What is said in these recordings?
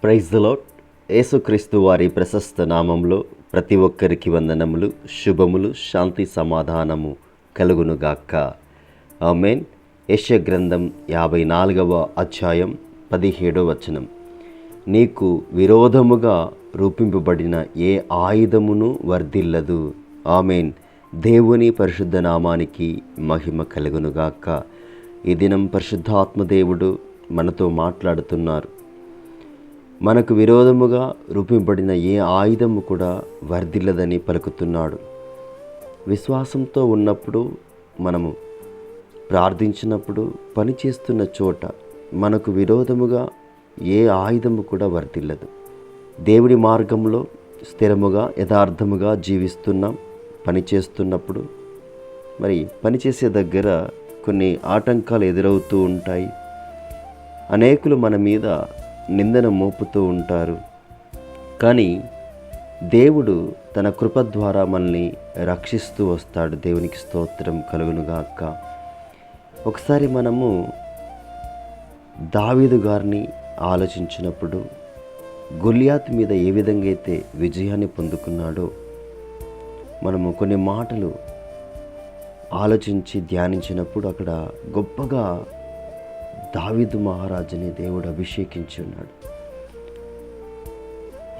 Praise the lord. యేసుక్రీస్తు వారి ప్రశస్త నామంలో ప్రతి ఒక్కరికి వందనములు, శుభములు, శాంతి సమాధానము కలుగునుగాక. ఆమేన్. యెషయా గ్రంథం 54వ అధ్యాయం 17వ వచనం. నీకు విరోధముగా రూపింపబడిన ఏ ఆయుధమును వర్ధిల్లదు. ఆమేన్. దేవుని పరిశుద్ధ నామానికి మహిమ కలుగునుగాక. ఈ దినం పరిశుద్ధాత్మ దేవుడు మనతో మాట్లాడుతున్నారు. మనకు విరోధముగా రూపింపబడిన ఏ ఆయుధము కూడా వర్ధిల్లదని పలుకుతున్నాడు. విశ్వాసంతో ఉన్నప్పుడు, మనము ప్రార్థించినప్పుడు, పనిచేస్తున్న చోట మనకు విరోధముగా ఏ ఆయుధము కూడా వర్ధిల్లదు. దేవుడి మార్గంలో స్థిరముగా యథార్థముగా జీవిస్తున్నాం. పనిచేస్తున్నప్పుడు పనిచేసే దగ్గర కొన్ని ఆటంకాలు ఎదురవుతూ ఉంటాయి. అనేకులు మన మీద నిందను మోపుతూ ఉంటారు. కానీ దేవుడు తన కృప ద్వారా మనల్ని రక్షిస్తూ వస్తాడు. దేవునికి స్తోత్రం కలుగునుగాక. ఒకసారి మనము దావీదు గారిని ఆలోచించినప్పుడు, గొలియాతు మీద ఏ విధంగా అయితే విజయాన్ని పొందుకున్నాడో, మనము కొన్ని మాటలు ఆలోచించి ధ్యానించినప్పుడు అక్కడ గొప్పగా దావీదు మహారాజుని దేవుడు అభిషేకించి ఉన్నాడు.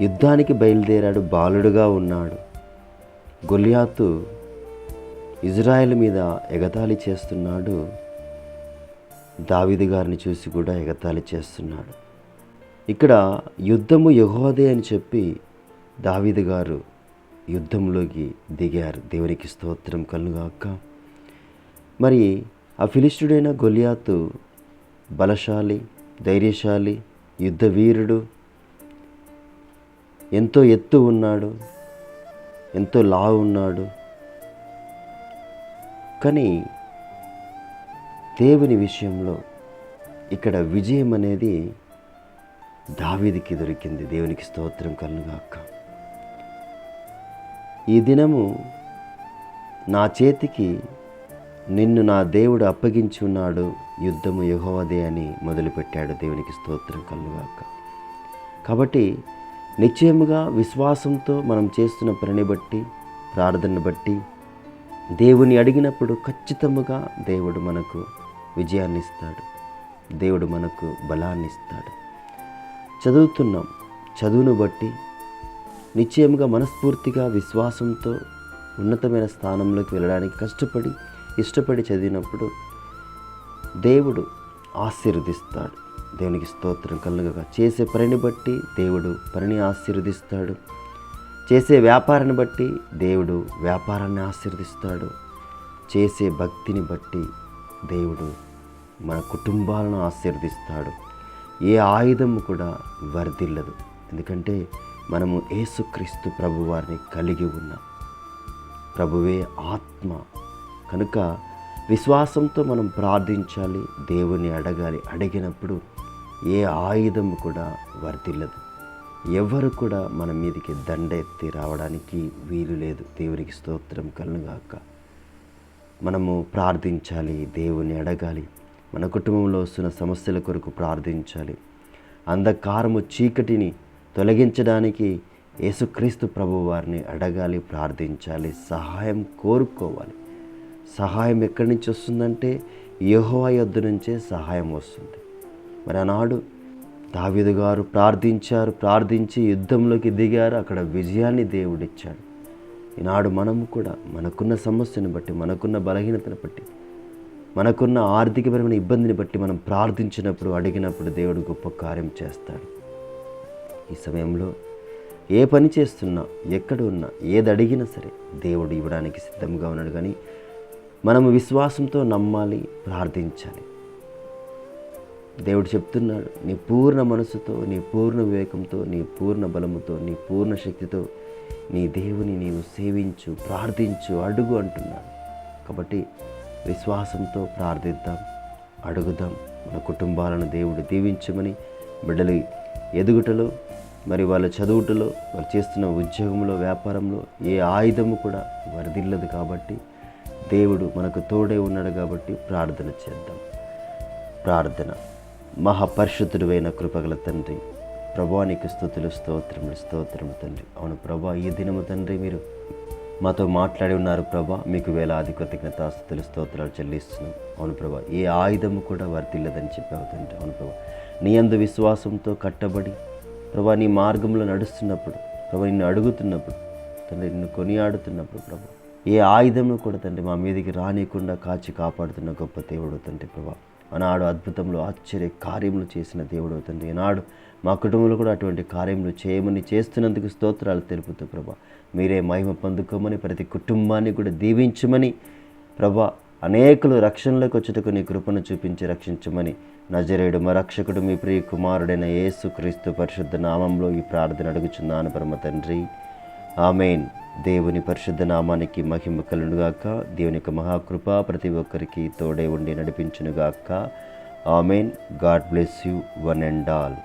యుద్ధానికి బయలుదేరాడు, బాలుడుగా ఉన్నాడు. గొలియాతు ఇజ్రాయెల్ మీద ఎగతాళి చేస్తున్నాడు. దావీదు గారిని చూసి కూడా ఎగతాళి చేస్తున్నాడు. ఇక్కడ యుద్ధము యెహోవాదే అని చెప్పి దావీదు గారు యుద్ధంలోకి దిగారు. దేవునికి స్తోత్రం కలుగుగాక. ఆ ఫిలిష్టుడైన గొలియాతు బలశాలి, ధైర్యశాలి, యుద్ధ వీరుడు, ఎంతో ఎత్తు ఉన్నాడు, ఎంతో లావు ఉన్నాడు. కానీ దేవుని విషయంలో ఇక్కడ విజయం అనేది దావీదుకి దొరికింది. దేవునికి స్తోత్రం కలుగుగాక. ఈ దినము నా చేతికి నిన్ను నా దేవుడు అప్పగించి ఉన్నాడు, యుద్ధము యెహోవాదే అని మొదలుపెట్టాడు. దేవునికి స్తోత్రం కలుగుగాక. కాబట్టి నిశ్చయముగా విశ్వాసంతో మనం చేస్తున్న పనిని బట్టి, ప్రార్థనను బట్టి, దేవుని అడిగినప్పుడు ఖచ్చితంగా దేవుడు మనకు విజయాన్ని ఇస్తాడు. దేవుడు మనకు బలాన్ని ఇస్తాడు. చదువుతున్నాం, చదువును బట్టి నిశ్చయముగా మనస్ఫూర్తిగా విశ్వాసంతో ఉన్నతమైన స్థానంలోకి వెళ్ళడానికి ఇష్టపడి చదివినప్పుడు దేవుడు ఆశీర్వదిస్తాడు. దేవునికి స్తోత్రం కలుగుగా. చేసే పనిని బట్టి దేవుడు పనిని ఆశీర్వదిస్తాడు. చేసే వ్యాపారాన్ని బట్టి దేవుడు వ్యాపారాన్ని ఆశీర్వదిస్తాడు. చేసే భక్తిని బట్టి దేవుడు మన కుటుంబాలను ఆశీర్వదిస్తాడు. ఏ ఆయుధము కూడా వర్ధిల్లదు. ఎందుకంటే మనము యేసుక్రీస్తు ప్రభువారిని కలిగి ఉన్నాం. ప్రభువే ఆత్మ. కనుక విశ్వాసంతో మనం ప్రార్థించాలి, దేవుని అడగాలి. అడిగినప్పుడు ఏ ఆయుధము కూడా వర్ధిల్లదు. ఎవరు కూడా మన మీదకి దండ ఎత్తి రావడానికి వీలు లేదు. దేవునికి స్తోత్రం కలుగుగాక. మనము ప్రార్థించాలి, దేవుని అడగాలి. మన కుటుంబంలో వస్తున్న సమస్యల కొరకు ప్రార్థించాలి. అంధకారము చీకటిని తొలగించడానికి యేసుక్రీస్తు ప్రభు వారిని అడగాలి, ప్రార్థించాలి, సహాయం కోరుకోవాలి. సహాయం ఎక్కడి నుంచి వస్తుందంటే యెహోవా యొద్ద నుంచే సహాయం వస్తుంది. ఆనాడు దావీదు గారు ప్రార్థించి యుద్ధంలోకి దిగారు. అక్కడ విజయాన్ని దేవుడిచ్చాడు. ఈనాడు మనము కూడా మనకున్న సమస్యను బట్టి, మనకున్న బలహీనతను బట్టి, మనకున్న ఆర్థికపరమైన ఇబ్బందిని బట్టి మనం ప్రార్థించినప్పుడు, అడిగినప్పుడు దేవుడు గొప్ప కార్యం చేస్తాడు. ఈ సమయంలో ఏ పని చేస్తున్నా, ఎక్కడ ఉన్నా, ఏది అడిగినా సరే దేవుడు ఇవ్వడానికి సిద్ధంగా ఉన్నాడు. కానీ మనము విశ్వాసంతో నమ్మాలి, ప్రార్థించాలి. దేవుడు చెప్తున్నాడు, నీ పూర్ణ మనసుతో, నీ పూర్ణ వివేకంతో, నీ పూర్ణ బలముతో, నీ పూర్ణ శక్తితో నీ దేవుని నీవు సేవించు, ప్రార్థించు, అడుగు అంటున్నాడు. కాబట్టి విశ్వాసంతో ప్రార్థిద్దాం, అడుగుదాం. మన కుటుంబాలను దేవుడు దీవించమని, బిడ్డలు ఎదుగుటలో, వాళ్ళ చదువుటలో, వాళ్ళు చేస్తున్న ఉద్యోగంలో, వ్యాపారంలో ఏ ఆయుధము కూడా వర్ధిల్లదు. కాబట్టి దేవుడు మనకు తోడే ఉన్నాడు. కాబట్టి ప్రార్థన చేద్దాం. ప్రార్థన. మహాపరిశుద్ధుడైన కృపగల తండ్రి, ప్రభా నీకు స్తుతులు, స్తోత్రములు, స్తోత్రము తండ్రి. అవును ప్రభా, ఈ దినము తండ్రి మీరు మాతో మాట్లాడి ఉన్నారు ప్రభా. మీకు వేలాది కృతజ్ఞతాస్తుతులు, స్తోత్రాలు చెల్లిస్తున్నాం. అవును ప్రభా, ఏ ఆయుధము కూడా వర్తిల్లదని చెప్పావు తండ్రి. అవును ప్రభా, నీ యందు విశ్వాసంతో కట్టబడి ప్రభా నీ మార్గంలో నడుస్తున్నప్పుడు ప్రభా, నిన్ను అడుగుతున్నప్పుడు తండ్రి, నిన్ను కొనియాడుతున్నప్పుడు ప్రభా, ఏ ఆయుధము కూడా తండ్రి మా మీదికి రానియకుండా కాచి కాపాడుతున్న గొప్ప దేవుడు తండ్రి ప్రభా. ఆనాడు అద్భుతంలో ఆశ్చర్య కార్యములు చేసిన దేవుడు తండ్రి. ఈనాడు మా కుటుంబంలో కూడా అటువంటి కార్యములు చేయమని, చేస్తున్నందుకు స్తోత్రాలు తెలుపుతూ ప్రభా, మీరే మహిమ పొందుకోమని, ప్రతి కుటుంబాన్ని కూడా దీవించమని ప్రభా, అనేకులు రక్షణలోకి వచ్చుటకు నీ కృపను చూపించి రక్షించమని నజరేయుడు మా రక్షకుడు మీ ప్రియ కుమారుడైన యేసు క్రీస్తు పరిశుద్ధ నామంలో ఈ ప్రార్థన అడుగుచున్నాను పరమ తండ్రి, ఆమేన్. దేవుని పరిశుద్ధ నామానికి మహిమ కలుగునుగాక. దేవుని యొక్క మహాకృప ప్రతి ఒక్కరికి తోడే ఉండి నడిపించునుగాక. Amen. God bless you one and all.